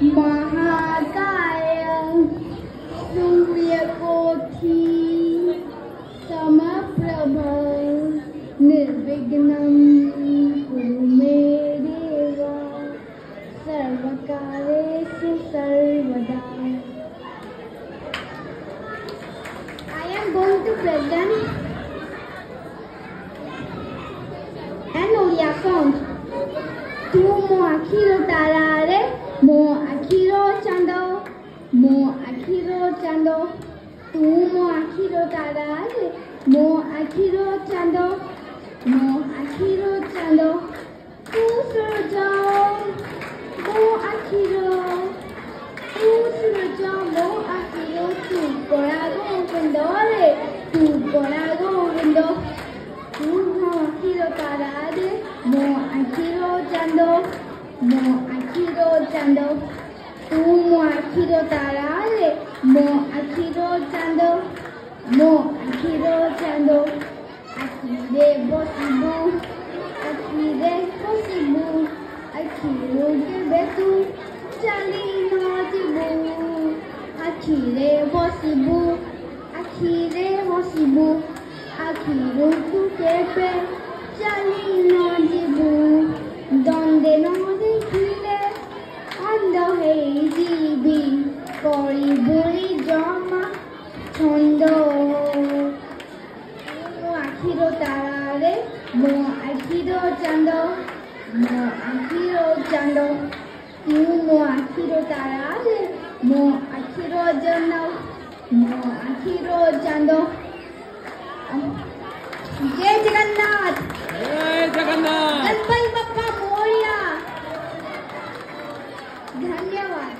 महाकाय सूर्यकोटि समप्रभ निर्विघ्नं कुरु मे देव सर्वकारेषु सर्वदा. I am going to present an Odia song. Tu mo akhiro tarare, mo akhiro chando, mo akhiro chando. Tu mo akhiro tarare, mo akhiro chando, mo akhiro chando. Tu surjao, mo akhiro, tu surjao, mo akhiro. Tu korago vindore, tu korago vindo. Tu mo akhiro tarare, mo akhiro chando, mo akhiro chando. Tu mo akhiro tarare, mo akhiro chando, mo akhiro chando. Akhire bosibu, akhire bosibu, akhiro ke betu chali no jibu. Akhire bosibu, akhire bosibu, akhiro ke be chali no jibu. Donde no dekhile ondo hei jibi, kori buri jama chondo. Mo akhiro tarare, mo akhiro chando, mo akhiro chando. Tu mo akhiro tarare, mo akhiro chando, mo akhiro chando. जय जगन्नाथ. जय जगन्नाथ. गणपति बप्पा मोरया. धन्यवाद.